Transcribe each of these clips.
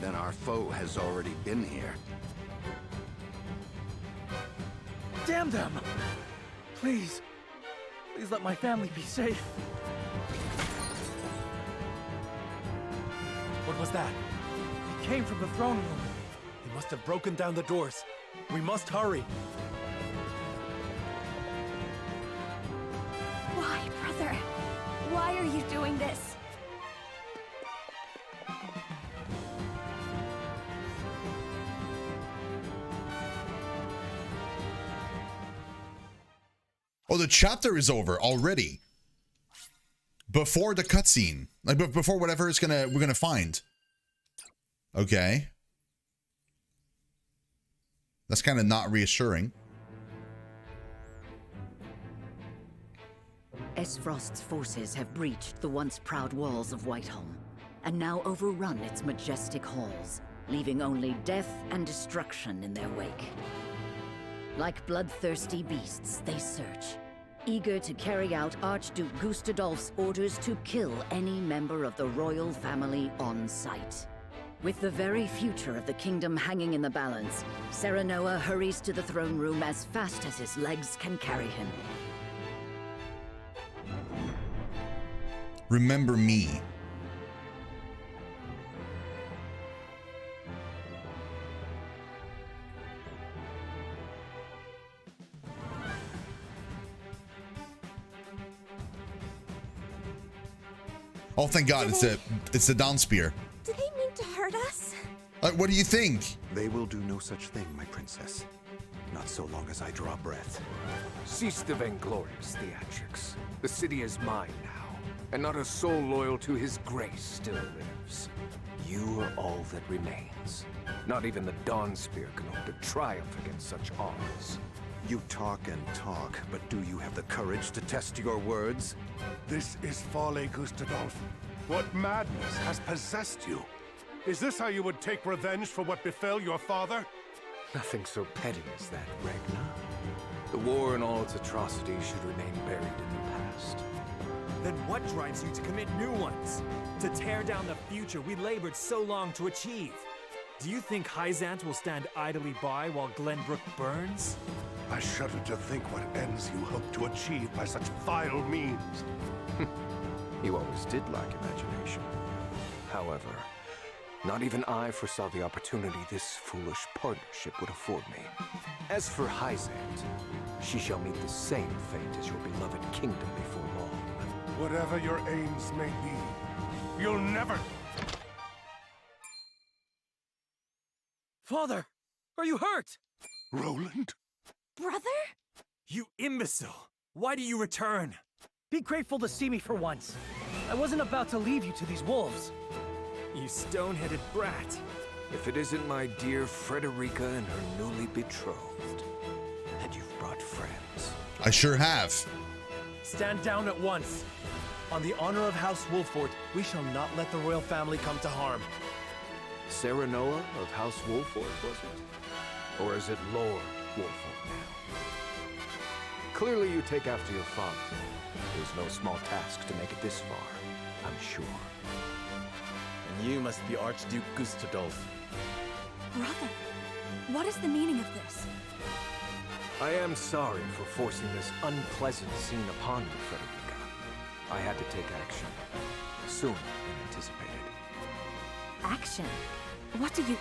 then our foe has already been here. Damn them! Please let my family be safe. What was that? It came from the throne room. He must have broken down the doors. We must hurry. Why, brother? Why are you doing this? Oh, the chapter is over already. Before the cutscene, like before whatever we're gonna find. Okay, that's kind of not reassuring. Esfrost's forces have breached the once proud walls of Whiteholm, and now overrun its majestic halls, leaving only death and destruction in their wake. Like bloodthirsty beasts, they search, eager to carry out Archduke Gustadolf's orders to kill any member of the royal family on sight. With the very future of the kingdom hanging in the balance, Serenoa hurries to the throne room as fast as his legs can carry him. Remember me. Oh, thank God! It's the down spear. Do they mean to hurt us? What do you think? They will do no such thing, my princess. Not so long as I draw breath. Cease the vainglorious theatrics. The city is mine now, and not a soul loyal to his grace still lives. You are all that remains. Not even the Dawn Spear can hope to triumph against such odds. You talk and talk, but do you have the courage to test your words? This is folly, Gustadolf. What madness has possessed you? Is this how you would take revenge for what befell your father? Nothing so petty as that, Ragnar. The war and all its atrocities should remain buried in the past. Then what drives you to commit new ones? To tear down the future we labored so long to achieve? Do you think Hyzant will stand idly by while Glenbrook burns? I shudder to think what ends you hope to achieve by such vile means. You always did lack imagination. However, not even I foresaw the opportunity this foolish partnership would afford me. As for Hyzant, she shall meet the same fate as your beloved kingdom before long. Whatever your aims may be, you'll never... Father, are you hurt? Roland? Brother? You imbecile! Why do you return? Be grateful to see me for once. I wasn't about to leave you to these wolves. You stone-headed brat. If it isn't my dear Frederica and her newly betrothed. And you've brought friends. I sure have. Stand down at once. On the honor of House Wolffort, we shall not let the royal family come to harm. Serenoa of House Wolffort, was it? Or is it Lord Wolffort now? Clearly you take after your father. It was no small task to make it this far, I'm sure. And you must be Archduke Gustadolf. Brother, what is the meaning of this? I am sorry for forcing this unpleasant scene upon you, Frederica. I had to take action. Sooner than anticipated. Action? What do you...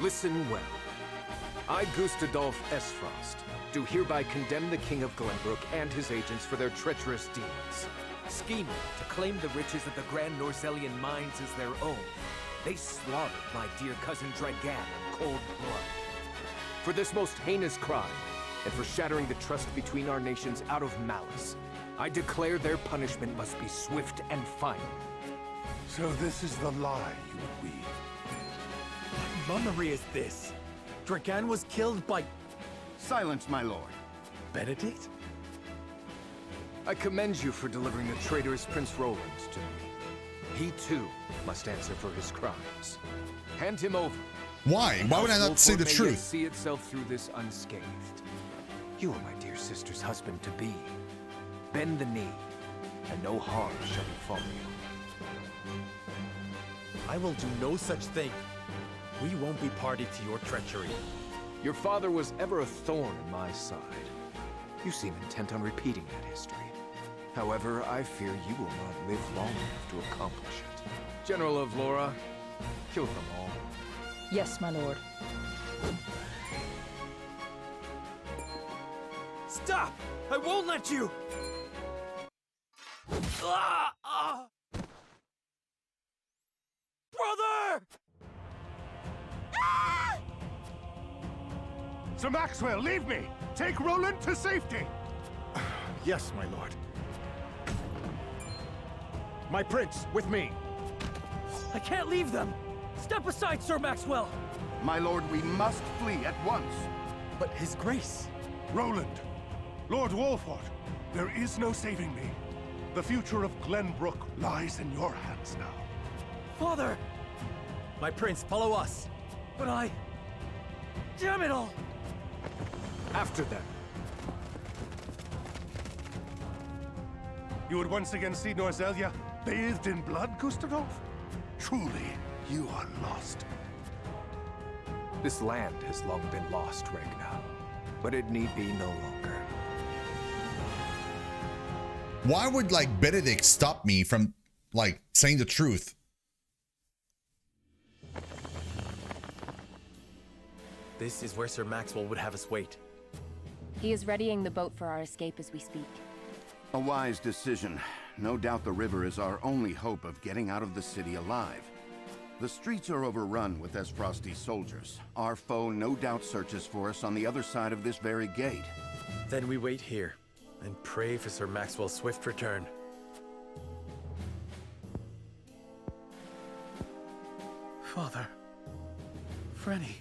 Listen well. I, Gustadolf Esfrost, do hereby condemn the King of Glenbrook and his agents for their treacherous deeds. Scheming to claim the riches of the Grand Norzellian mines as their own, they slaughtered my dear cousin Dragan in cold blood. For this most heinous crime, and for shattering the trust between our nations out of malice, I declare their punishment must be swift and final. So this is the lie you would weave. What mummery is this? Dragan was killed by... Silence, my lord. Benedict? I commend you for delivering the traitorous Prince Roland to me. He too must answer for his crimes. Hand him over. Why? Why would I not say the May yet truth? see itself through this unscathed. You are my dear sister's husband to be. Bend the knee, and no harm shall befall you. I will do no such thing. We won't be party to your treachery. Your father was ever a thorn in my side. You seem intent on repeating that history. However, I fear you will not live long enough to accomplish it. General of Laura, kill them all. Yes, my lord. Stop! I won't let you! Brother! Sir Maxwell, leave me! Take Roland to safety! Yes, my lord. My prince, with me. I can't leave them! Step aside, Sir Maxwell! My lord, we must flee at once. But His Grace... Roland, Lord Wolford, there is no saving me. The future of Glenbrook lies in your hands now. Father! My prince, follow us. But I... Damn it all! After them. You would once again see Norzelia bathed in blood, Gustadolf? Truly, you are lost. This land has long been lost, Ragnar. But it need be no longer. Why would, like, Benedict stop me from, like, saying the truth? This is where Sir Maxwell would have us wait. He is readying the boat for our escape as we speak. A wise decision. No doubt the river is our only hope of getting out of the city alive. The streets are overrun with Esfrosti soldiers. Our foe no doubt searches for us on the other side of this very gate. Then we wait here and pray for Sir Maxwell's swift return. Father... Frenny...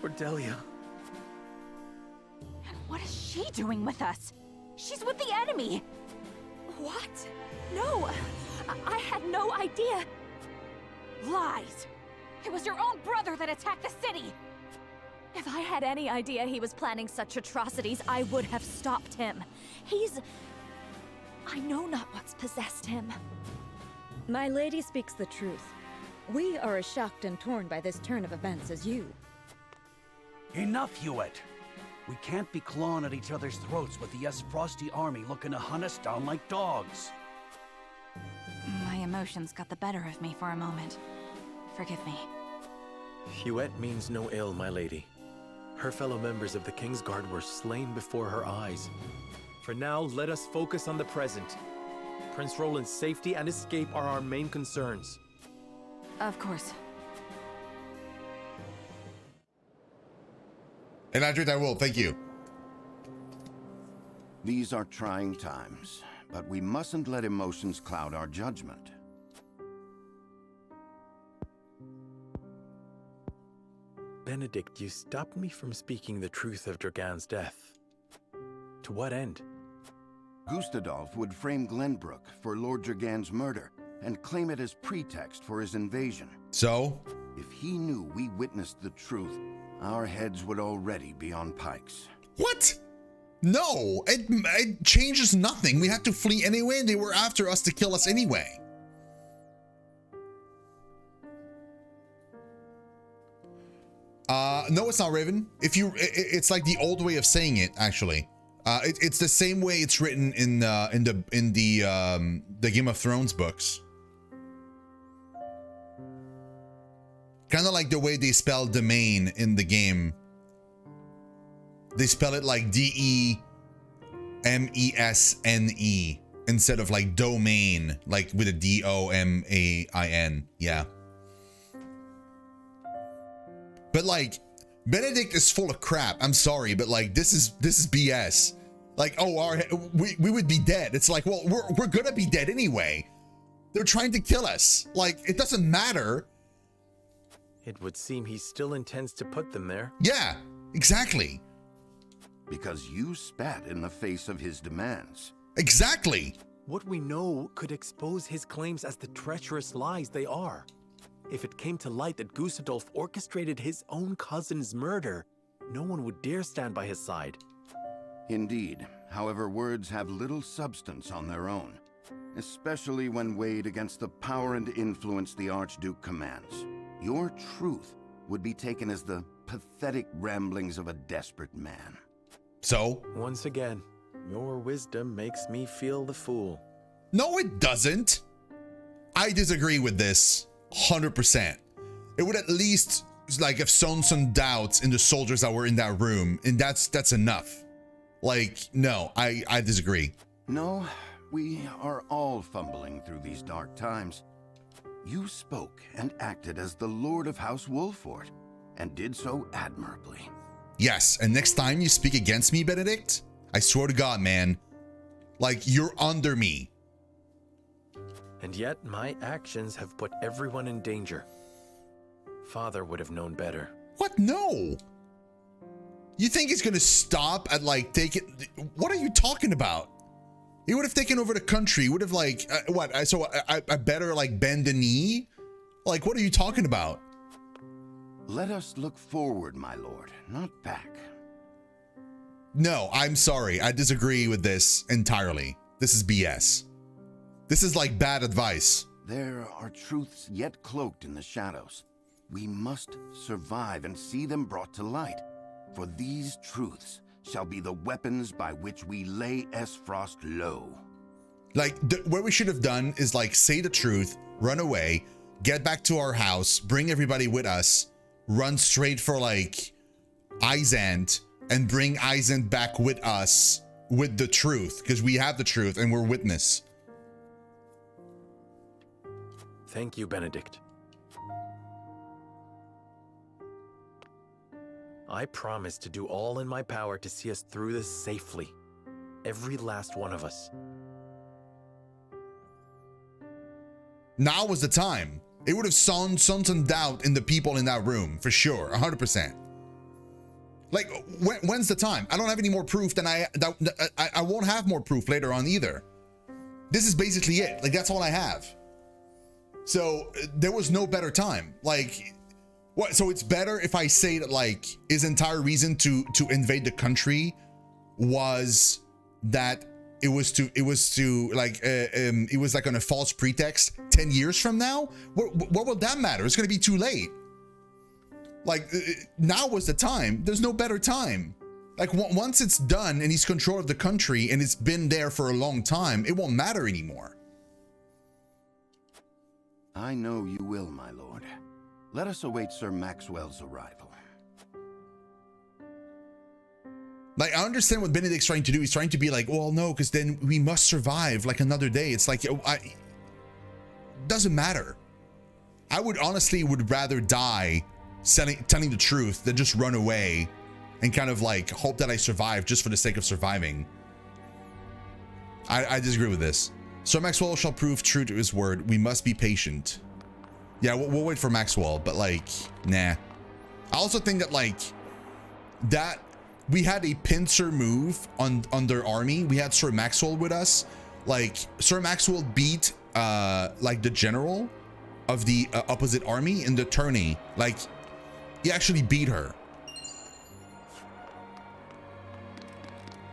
Cordelia... And what is she doing with us? She's with the enemy! What? No! I had no idea! Lies! It was your own brother that attacked the city! If I had any idea he was planning such atrocities, I would have stopped him. I know not what's possessed him. My lady speaks the truth. We are as shocked and torn by this turn of events as you. Enough, Hewitt! We can't be clawing at each other's throats with the Esfrosti army looking to hunt us down like dogs. My emotions got the better of me for a moment. Forgive me. Huette means no ill, my lady. Her fellow members of the King's Guard were slain before her eyes. For now, let us focus on the present. Prince Roland's safety and escape are our main concerns. Of course. And I will, thank you. These are trying times, but we mustn't let emotions cloud our judgment. Benedict, you stopped me from speaking the truth of Dragan's death. To what end? Gustadolf would frame Glenbrook for Lord Dragan's murder and claim it as pretext for his invasion. So? If he knew we witnessed the truth, our heads would already be on pikes. What? No, it changes nothing. We had to flee anyway, and they were after us to kill us anyway. No, it's not, Raven. It's like the old way of saying it. Actually, it's the same way it's written in the Game of Thrones books. Kind of like the way they spell domain in the game. They spell it like D-E-M-E-S-N-E instead of like domain, like with a D-O-M-A-I-N. Yeah. But like, Benedict is full of crap. I'm sorry, but like, this is BS. Like, oh, we would be dead. It's like, well, we're gonna be dead anyway. They're trying to kill us. Like, it doesn't matter. It would seem he still intends to put them there. Yeah, exactly. Because you spat in the face of his demands. Exactly. What we know could expose his claims as the treacherous lies they are. If it came to light that Gustadolf orchestrated his own cousin's murder, no one would dare stand by his side. Indeed. However, words have little substance on their own, especially when weighed against the power and influence the Archduke commands. your truth would be taken as the pathetic ramblings of a desperate man. So? Once again, your wisdom makes me feel the fool. No, it doesn't. I disagree with this 100%. It would at least like have sown some doubts in the soldiers that were in that room, and that's enough. Like, no, I disagree. No, we are all fumbling through these dark times. You spoke and acted as the Lord of House Wolford, and did so admirably. Yes, and next time you speak against me, Benedict, I swear to God, man, like, you're under me. And yet my actions have put everyone in danger. Father would have known better. What? No. You think he's gonna stop at like take it? What are you talking about? He would have taken over the country. He would have like what? So I better like bend the knee? Like, what are you talking about? Let us look forward, my lord, not back. No, I'm sorry. I disagree with this entirely. This is BS. This is like bad advice. There are truths yet cloaked in the shadows. We must survive and see them brought to light. For these truths shall be the weapons by which we lay Esfrost low. Like, what we should have done is like say the truth, run away, get back to our house, bring everybody with us, run straight for like Izant, and bring Izant back with us with the truth, because we have the truth and we're witness. Thank you, Benedict. I promise to do all in my power to see us through this safely. Every last one of us. Now was the time. It would have sown some doubt in the people in that room, for sure, 100%. Like, when's the time? I don't have any more proof than I won't have more proof later on either. This is basically it. Like, that's all I have. So there was no better time. Like, what? So it's better if I say that like his entire reason to invade the country was that it was like on a false pretext 10 years from now. What will that matter? It's gonna be too late. Like, now was the time. There's no better time. Like, once it's done and he's control of the country and it's been there for a long time, it won't matter anymore. I know you will, my lord. Let us await Sir Maxwell's arrival. Like, I understand what Benedict's trying to do. He's trying to be like, well, no, because then we must survive like another day. It's like, doesn't matter. I would rather die telling the truth than just run away and kind of like hope that I survive just for the sake of surviving. I disagree with this. Sir Maxwell shall prove true to his word. We must be patient. Yeah, we'll wait for Maxwell, but like, nah. I also think that like that we had a pincer move on their army. We had Sir Maxwell with us. Like, Sir Maxwell beat like the general of the opposite army in the tourney. Like, he actually beat her.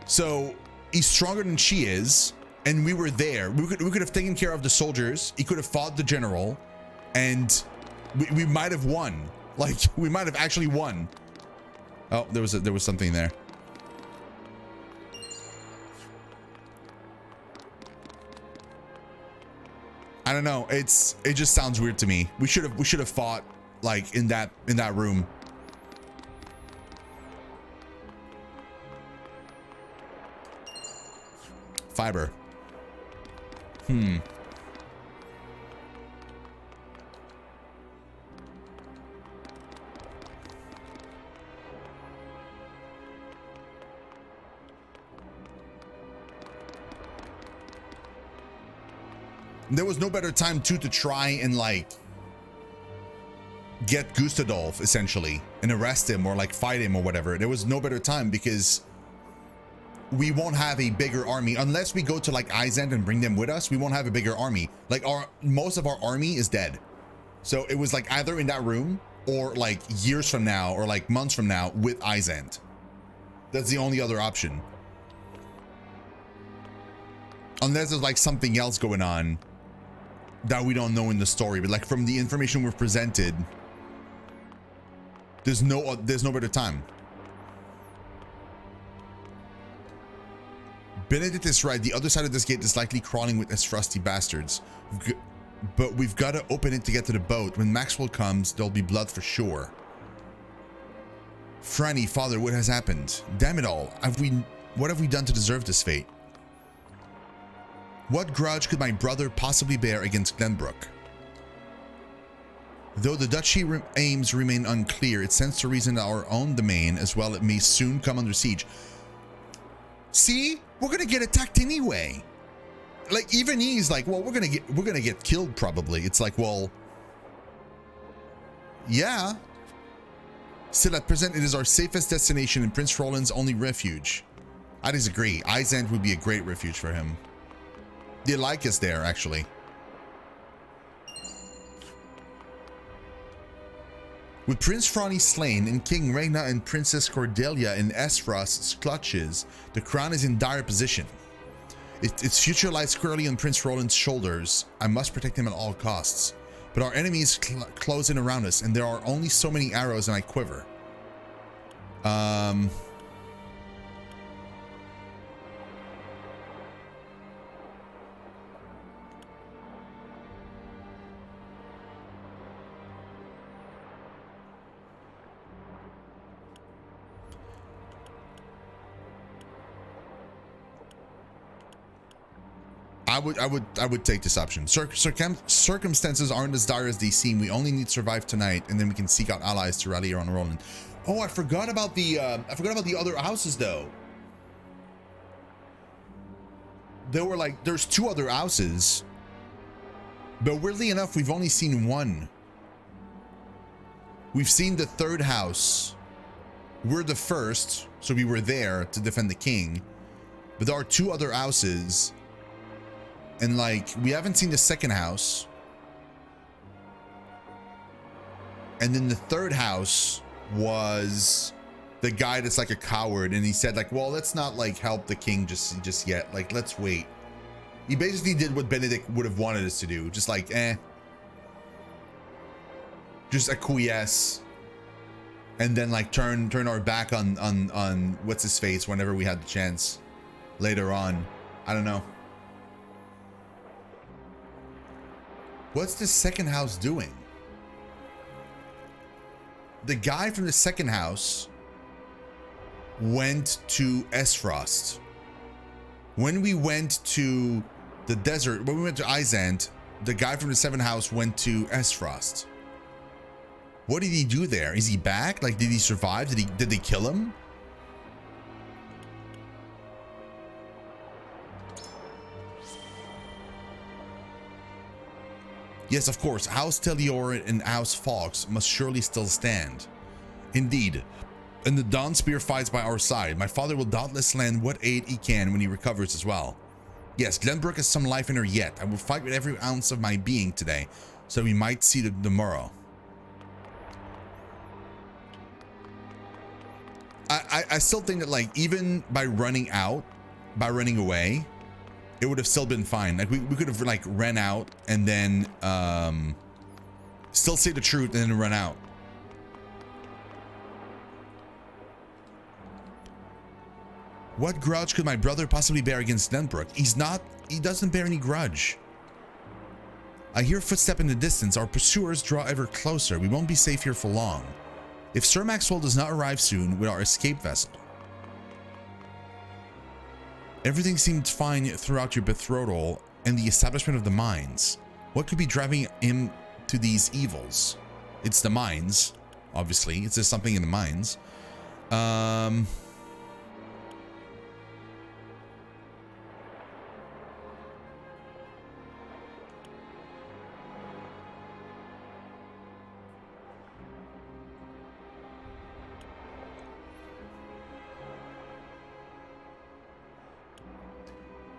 So he's stronger than she is, and we were there. We could have taken care of the soldiers. He could have fought the general, and we might have won. Like, we might have actually won. Oh, there was something there. I don't know. It just sounds weird to me. We should have fought like in that room. Fiber. There was no better time to try and like get Gustadolf essentially and arrest him or like fight him or whatever. There was no better time because we won't have a bigger army unless we go to like Izant and bring them with us. We won't have a bigger army. Like, most of our army is dead. So it was like either in that room or like years from now or like months from now with Izant. That's the only other option. Unless there's like something else going on that we don't know in the story, but like from the information we're presented, There's no better time. Benedict is right. The other side of this gate is likely crawling with us frosty bastards. But we've got to open it to get to the boat. When Maxwell comes, there'll be blood for sure. Franny, father, what has happened? Damn it all. What have we done to deserve this fate? What grudge could my brother possibly bear against Glenbrook? Though the duchy aims remain unclear, it stands to reason that our own domain as well it may soon come under siege. See? We're gonna get attacked anyway. Like, even he's like, well, we're gonna get killed probably. It's like, well, yeah. Still, at present, it is our safest destination and Prince Roland's only refuge. I disagree. Izant would be a great refuge for him. They like us there, actually. With Prince Franny slain and King Reyna and Princess Cordelia in Esfrost's clutches, the crown is in dire position. Its future lies squarely on Prince Roland's shoulders. I must protect him at all costs. But our enemies close in around us, and there are only so many arrows in my quiver. I would take this option. Circumstances aren't as dire as they seem. We only need to survive tonight, and then we can seek out allies to rally around Roland. Oh, I forgot about the other houses though. There's 2 other houses, but weirdly enough, we've only seen one. We've seen the 3rd house. We're the first, so we were there to defend the king. But there are 2 other houses. And like, we haven't seen the 2nd house. And then the 3rd house was the guy that's like a coward. And he said like, well, let's not like help the king just yet. Like, let's wait. He basically did what Benedict would have wanted us to do. Just like, just acquiesce. And then like turn our back on what's his face whenever we had the chance later on. I don't know. What's the 2nd house doing? The guy from the 2nd house went to Esfrost. When we went to the desert, when we went to Izant, the guy from the 7th house went to Esfrost. What did he do there? Is he back? Like, did he survive? Did they kill him? Yes, of course, House Telior and House Fox must surely still stand. Indeed, and the Dawn Spear fights by our side. My father will doubtless lend what aid he can when he recovers as well. Yes, Glenbrook has some life in her yet. I will fight with every ounce of my being today, so we might see the morrow. I still think that like, even by running away, it would have still been fine. Like we could have like ran out and then still say the truth and then run out. What grudge could my brother possibly bear against Glenbrook? He doesn't bear any grudge. I hear footsteps in the distance. Our pursuers draw ever closer. We won't be safe here for long. If Sir Maxwell does not arrive soon with our escape vessel. Everything seemed fine throughout your betrothal and the establishment of the mines. What could be driving him to these evils? It's the mines, obviously. It's just something in the mines.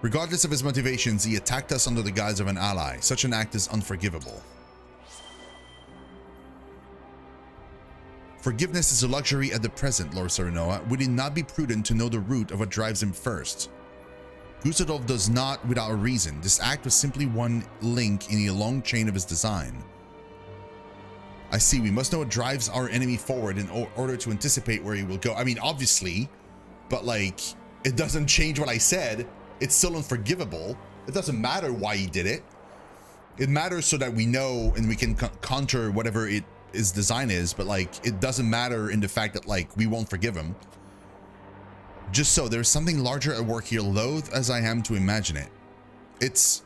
Regardless of his motivations, he attacked us under the guise of an ally. Such an act is unforgivable. Forgiveness is a luxury at the present, Lord Serenoa. Would it not be prudent to know the root of what drives him first? Gustadolf does not without a reason. This act was simply one link in a long chain of his design. I see. We must know what drives our enemy forward in order to anticipate where he will go. I mean, obviously, but like, it doesn't change what I said. It's still unforgivable. It doesn't matter why he did it. It matters so that we know and we can counter whatever his design is, but like, it doesn't matter in the fact that like, we won't forgive him. Just so, there's something larger at work here, loath as I am to imagine it. It's,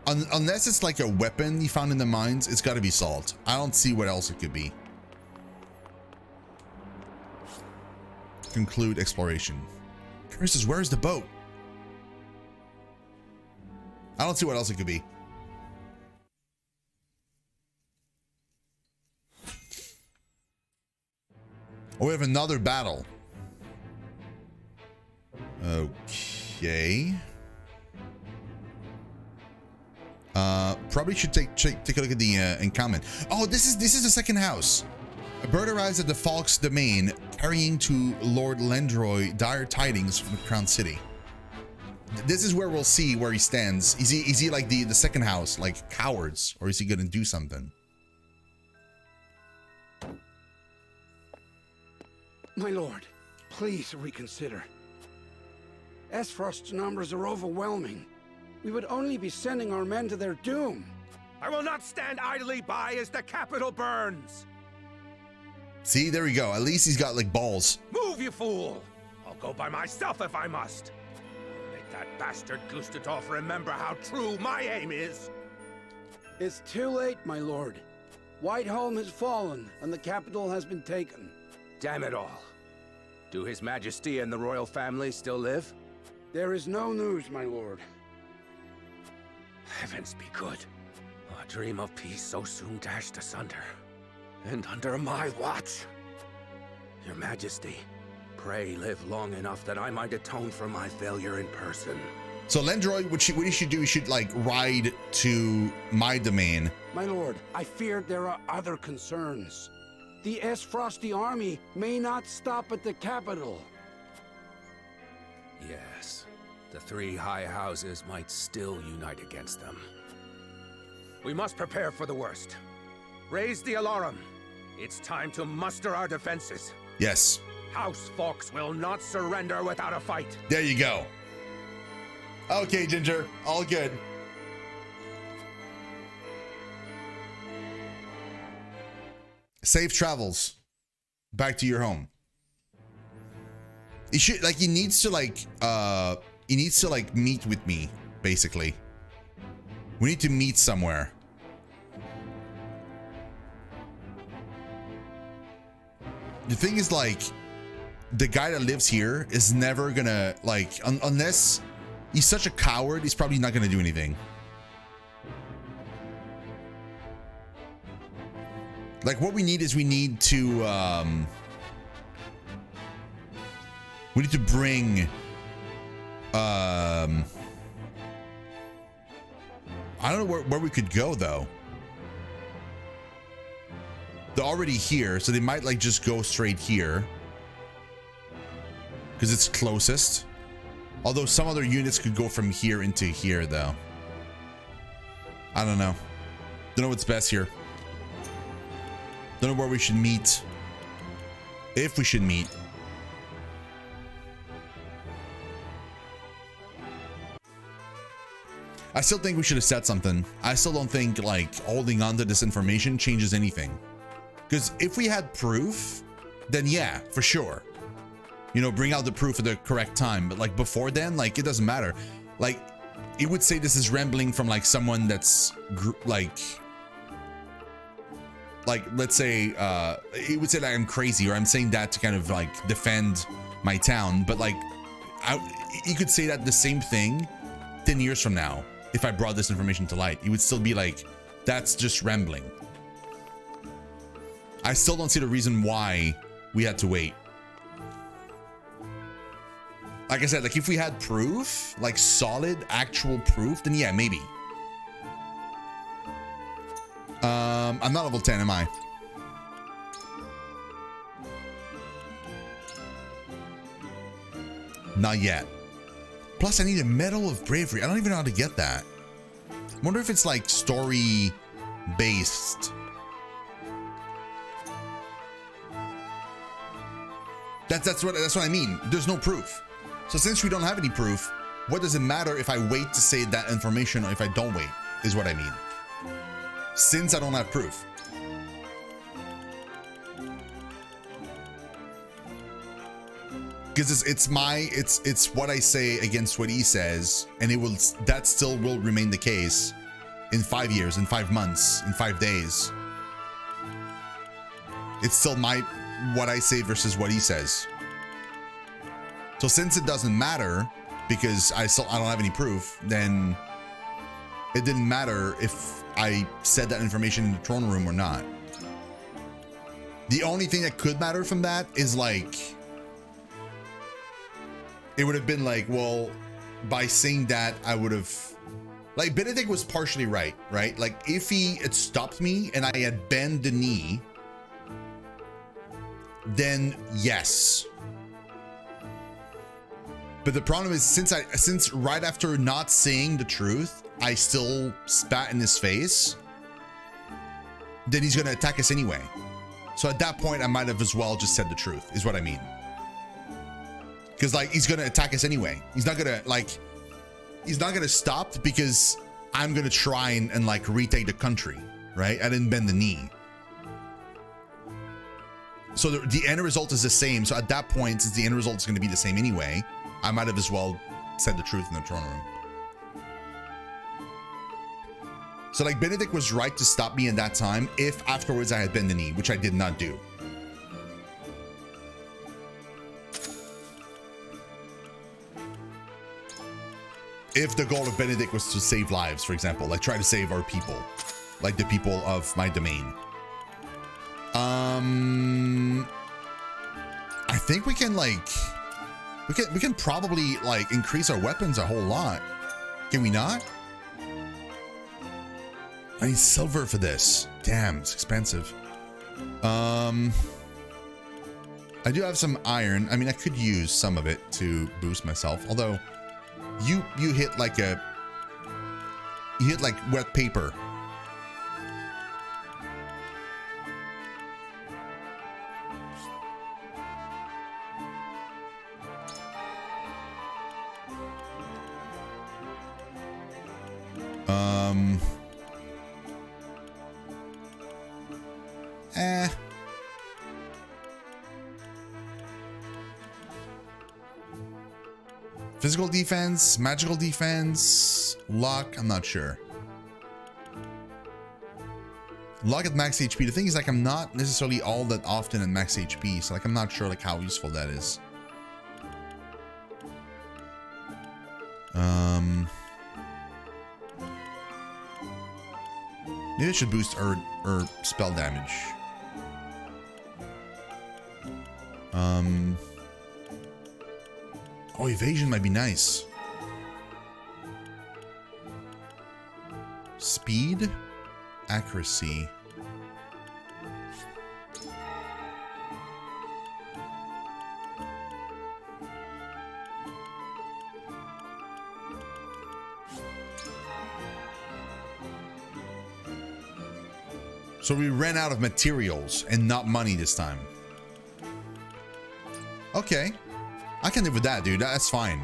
unless it's like a weapon he found in the mines, it's gotta be salt. I don't see what else it could be. Conclude exploration. Chris says, where's the boat? I don't see what else it could be. Oh, we have another battle. Okay. Probably should take a look at the encampment. Oh, this is the second house. A bird arrives at the Falk's domain, carrying to Lord Lendroy dire tidings from the Crown City. This is where we'll see where he stands. Is he like the second house, like cowards, or is he gonna do something? My lord, please reconsider. Esfrost's numbers are overwhelming. We would only be sending our men to their doom. I will not stand idly by as the capital burns. See, there we go. At least he's got like balls. Move, you fool! I'll go by myself if I must. Make that bastard Gustadolf remember how true my aim is. It's too late, my lord. Whiteholm has fallen, and the capital has been taken. Damn it all. Do His Majesty and the royal family still live? There is no news, my lord. Heavens be good. A dream of peace so soon dashed asunder. And under my watch. Your Majesty, pray live long enough that I might atone for my failure in person. So Lendroy, what he should do, he should like ride to my domain. My lord, I fear there are other concerns. The Esfrosti army may not stop at the capital. Yes, the three high houses might still unite against them. We must prepare for the worst. Raise the alarm. It's time to muster our defenses. Yes. House Fawkes will not surrender without a fight. There you go. Okay, Ginger, all good. Safe travels back to your home. He should he needs to meet with me, basically. We need to meet somewhere. The thing is, like, the guy that lives here is never gonna, like, unless he's such a coward, he's probably not gonna do anything. Like, what we need is we need to bring I don't know where we could go though. They're already here, so they might like just go straight here because it's closest. Although some other units could go from here into here though. I don't know. Don't know what's best here. Don't know where we should meet. If we should meet. I still think we should have said something. I still don't think like holding on to this information changes anything. Because if we had proof, then yeah, for sure. You know, bring out the proof at the correct time. But like before then, like it doesn't matter. Like it would say this is rambling from like someone that's like let's say it would say that I'm crazy, or I'm saying that to kind of like defend my town. But like you could say that the same thing 10 years from now. If I brought this information to light, you would still be like, that's just rambling. I still don't see the reason why we had to wait. Like I said, like if we had proof, like solid actual proof, then yeah, maybe. I'm not level 10, am I? Not yet. Plus, I need a Medal of Bravery. I don't even know how to get that. I wonder if it's like story based. That's what I mean. There's no proof. So since we don't have any proof, what does it matter if I wait to say that information or if I don't wait, is what I mean. Since I don't have proof. Because it's what I say against what he says, and that still will remain the case in 5 years, in 5 months, in 5 days. It's still what I say versus what he says. So since it doesn't matter, because I don't have any proof, then it didn't matter if I said that information in the throne room or not. The only thing that could matter from that is like, it would have been like, well, by saying that, I would have, like, Benedict was partially right? Like, if he had stopped me and I had bent the knee, then yes. But the problem is, since right after not saying the truth, I still spat in his face, then he's gonna attack us anyway. So at that point, I might have as well just said the truth, is what I mean. Because like, he's gonna attack us anyway. He's not gonna stop because I'm gonna try and like retake the country, right? I didn't bend the knee. So the end result is the same. So at that point, since the end result is gonna be the same anyway, I might have as well said the truth in the throne room. So like, Benedict was right to stop me in that time if afterwards I had bent the knee, which I did not do. If the goal of Benedict was to save lives, for example, like try to save our people, like the people of my domain. I think we can like, we can probably like increase our weapons a whole lot. Can we not? I need silver for this. Damn, it's expensive. I do have some iron. I mean, I could use some of it to boost myself, although you hit like wet paper. Physical defense, magical defense, luck, I'm not sure. Luck at max HP. The thing is, like, I'm not necessarily all that often at max HP, so like, I'm not sure like how useful that is. Maybe I should boost or spell damage. Oh, evasion might be nice. Speed, accuracy. So we ran out of materials and not money this time. Okay. I can live with that, dude. That's fine.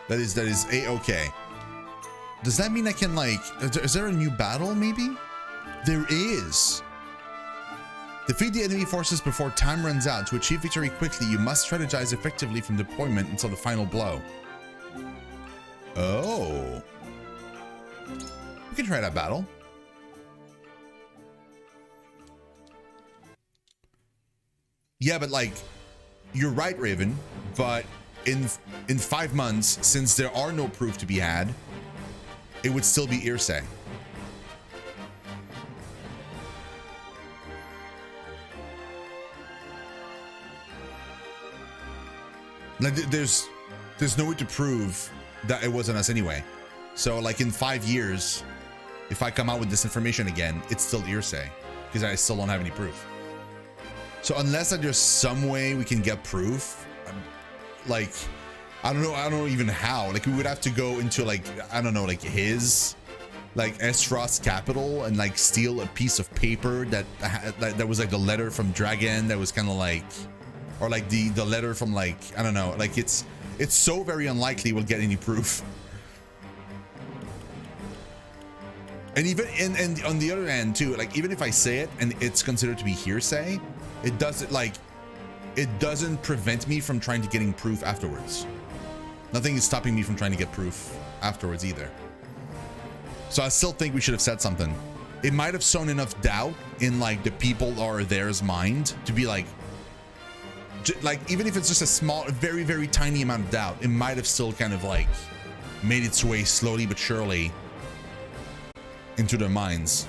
That is a-okay. Does that mean I can like, is there a new battle maybe? There is. Defeat the enemy forces before time runs out. To achieve victory quickly, you must strategize effectively from deployment until the final blow. Oh. We can try that battle. Yeah, but like, you're right, Raven, but in 5 months, since there are no proof to be had, it would still be hearsay. Like, there's no way to prove that it wasn't us anyway. So like, in 5 years, if I come out with this information again, it's still hearsay because I still don't have any proof. So unless there's some way we can get proof, like, I don't know even how. Like, we would have to go into like, I don't know, like his, like Esfrost's capital and like steal a piece of paper that was like the letter from Dragon that was kind of like or like the letter from like, I don't know, like it's so very unlikely we'll get any proof. And even and on the other hand too, like even if I say it and it's considered to be hearsay, it doesn't prevent me from trying to getting proof afterwards. Nothing is stopping me from trying to get proof afterwards either. So I still think we should have said something. It might have sown enough doubt in like the people or theirs mind to be like even if it's just a small, very, very tiny amount of doubt, it might have still kind of like made its way slowly but surely into their minds.